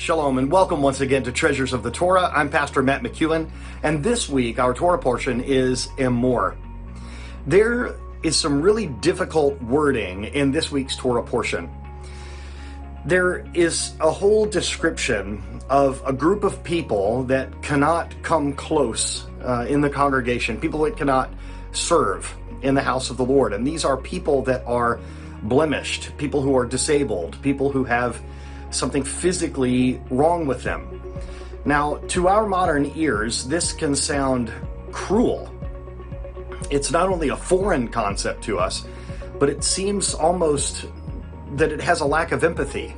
Shalom and welcome once again to Treasures of the Torah. I'm Pastor Matt McEwen, and this week our Torah portion is Emor. There is some really difficult wording in this week's Torah portion. There is a whole description of a group of people that cannot come close in the congregation, people that cannot serve in the house of the Lord. And these are people that are blemished, people who are disabled, people who have something physically wrong with them. Now, to our modern ears, this can sound cruel. It's not only a foreign concept to us, but it seems almost that it has a lack of empathy,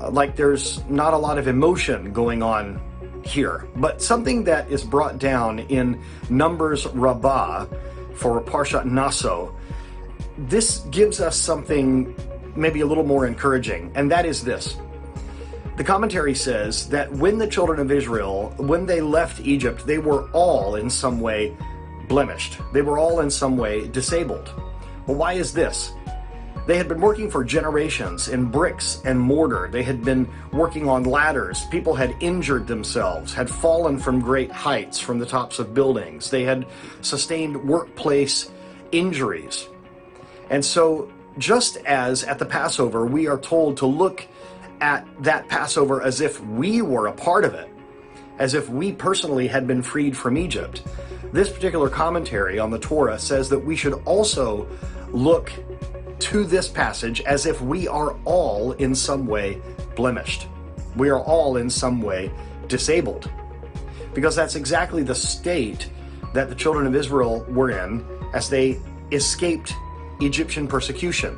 like there's not a lot of emotion going on here. But something that is brought down in Numbers Rabbah for Parashat Naso, this gives us something maybe a little more encouraging, and that is this. The commentary says that when the children of Israel, when they left Egypt, they were all in some way blemished. They were all in some way disabled. Well, why is this? They had been working for generations in bricks and mortar. They had been working on ladders. People had injured themselves, had fallen from great heights from the tops of buildings. They had sustained workplace injuries. And so, just as at the Passover, we are told to look at that Passover as if we were a part of it, as if we personally had been freed from Egypt, this particular commentary on the Torah says that we should also look to this passage as if we are all in some way blemished. We are all in some way disabled. Because that's exactly the state that the children of Israel were in as they escaped Egyptian persecution.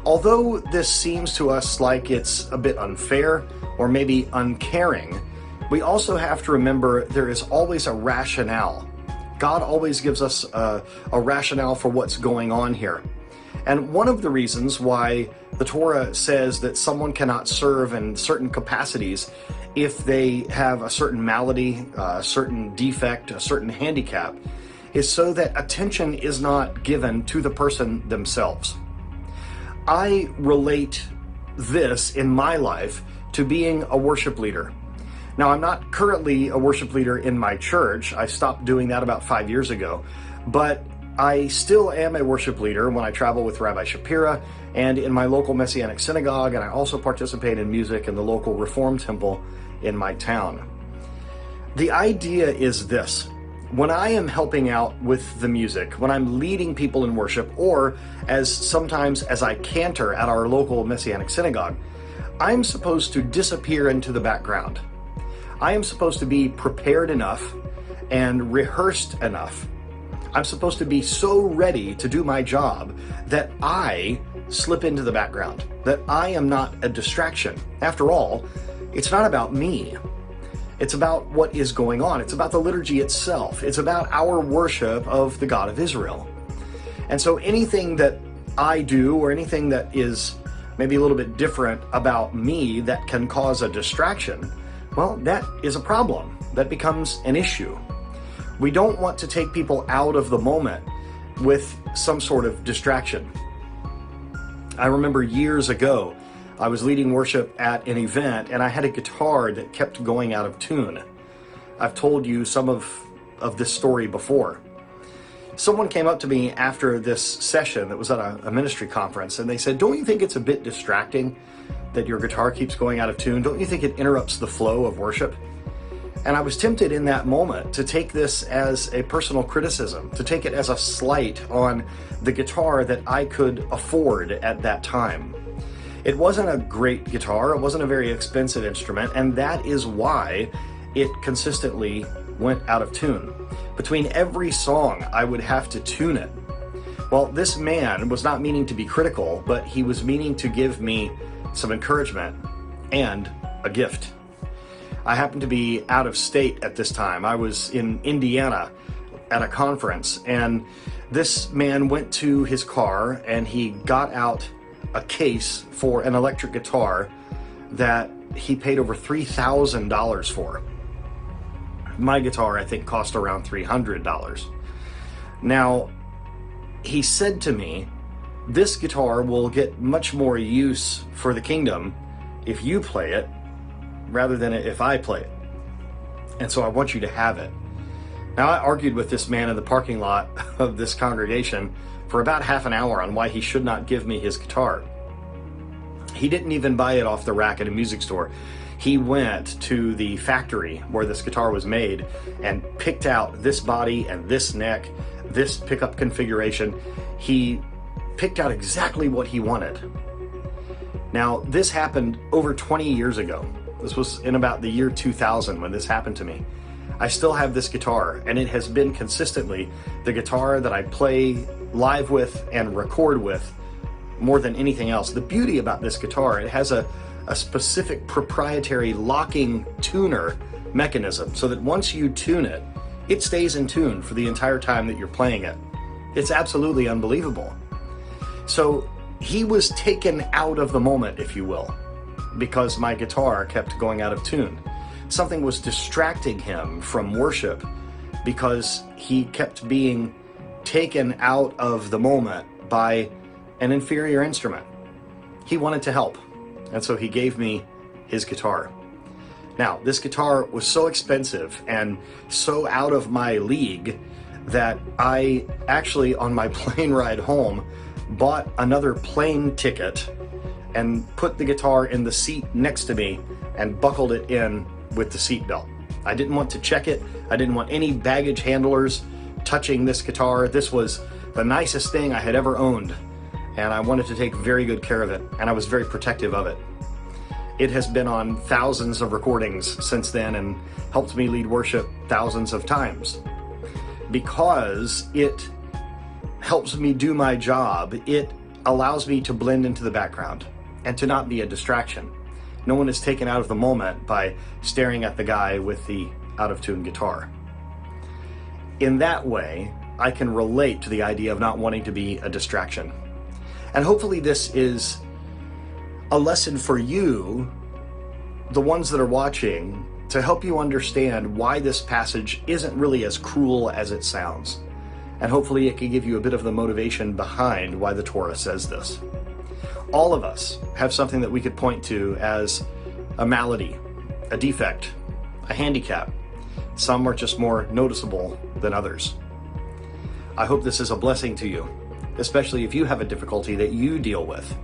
Although this seems to us like it's a bit unfair or maybe uncaring, we also have to remember there is always a rationale. God always gives us a rationale for what's going on here. And one of the reasons why the Torah says that someone cannot serve in certain capacities if they have a certain malady, a certain defect, a certain handicap, is so that attention is not given to the person themselves. I relate this in my life to being a worship leader. Now, I'm not currently a worship leader in my church. I stopped doing that about 5 years ago, but I still am a worship leader when I travel with Rabbi Shapira and in my local Messianic synagogue, and I also participate in music in the local Reform temple in my town. The idea is this. When I am helping out with the music, when I'm leading people in worship, or sometimes as I cantor at our local Messianic synagogue, I'm supposed to disappear into the background. I am supposed to be prepared enough and rehearsed enough. I'm supposed to be so ready to do my job that I slip into the background, that I am not a distraction. After all, it's not about me. It's about what is going on. It's about the liturgy itself. It's about our worship of the God of Israel. And so anything that I do or anything that is maybe a little bit different about me that can cause a distraction, well, that is a problem. That becomes an issue. We don't want to take people out of the moment with some sort of distraction. I remember years ago, I was leading worship at an event and I had a guitar that kept going out of tune. I've told you some of this story before. Someone came up to me after this session that was at a ministry conference and they said, "Don't you think it's a bit distracting that your guitar keeps going out of tune? Don't you think it interrupts the flow of worship?" And I was tempted in that moment to take this as a personal criticism, to take it as a slight on the guitar that I could afford at that time. It wasn't a great guitar, it wasn't a very expensive instrument, and that is why it consistently went out of tune. Between every song, I would have to tune it. Well, this man was not meaning to be critical, but he was meaning to give me some encouragement and a gift. I happened to be out of state at this time. I was in Indiana at a conference, and this man went to his car and he got out a case for an electric guitar that he paid over $3,000 for. My guitar, I think, cost around $300. Now, he said to me, "This guitar will get much more use for the kingdom if you play it rather than if I play it. And so I want you to have it. Now, I argued with this man in the parking lot of this congregation for about half an hour on why he should not give me his guitar. He didn't even buy it off the rack at a music store. He went to the factory where this guitar was made and picked out this body and this neck, this pickup configuration. He picked out exactly what he wanted. Now, this happened over 20 years ago. This was in about the year 2000 when this happened to me. I still have this guitar, and it has been consistently the guitar that I play live with and record with more than anything else. The beauty about this guitar, it has a specific proprietary locking tuner mechanism so that once you tune it, it stays in tune for the entire time that you're playing it. It's absolutely unbelievable. So he was taken out of the moment, if you will, because my guitar kept going out of tune. Something was distracting him from worship because he kept being taken out of the moment by an inferior instrument. He wanted to help, and so he gave me his guitar. Now, this guitar was so expensive and so out of my league that I actually, on my plane ride home, bought another plane ticket and put the guitar in the seat next to me and buckled it in with the seat belt. I didn't want to check it. I didn't want any baggage handlers touching this guitar. This was the nicest thing I had ever owned, and I wanted to take very good care of it, and I was very protective of it. It has been on thousands of recordings since then and helped me lead worship thousands of times. Because it helps me do my job, it allows me to blend into the background and to not be a distraction. No one is taken out of the moment by staring at the guy with the out-of-tune guitar. In that way, I can relate to the idea of not wanting to be a distraction. And hopefully this is a lesson for you, the ones that are watching, to help you understand why this passage isn't really as cruel as it sounds. And hopefully it can give you a bit of the motivation behind why the Torah says this. All of us have something that we could point to as a malady, a defect, a handicap. Some are just more noticeable than others. I hope this is a blessing to you, especially if you have a difficulty that you deal with.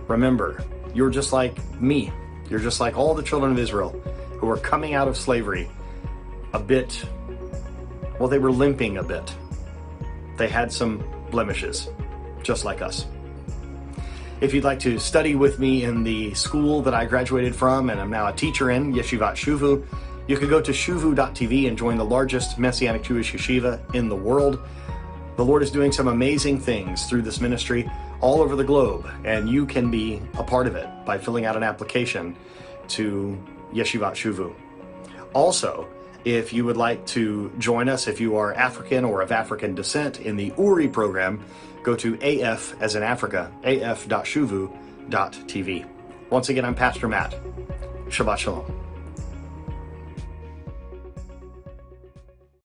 Remember, you're just like me. You're just like all the children of Israel who are coming out of slavery a bit, well, they were limping a bit. They had some blemishes, just like us. If you'd like to study with me in the school that I graduated from and I'm now a teacher in, Yeshivat Shuvu, you can go to shuvu.tv and join the largest Messianic Jewish yeshiva in the world. The Lord is doing some amazing things through this ministry all over the globe, and you can be a part of it by filling out an application to Yeshivat Shuvu. Also, if you would like to join us, if you are African or of African descent in the URI program, go to AF as in Africa, af.shuvu.tv. Once again, I'm Pastor Matt. Shabbat Shalom.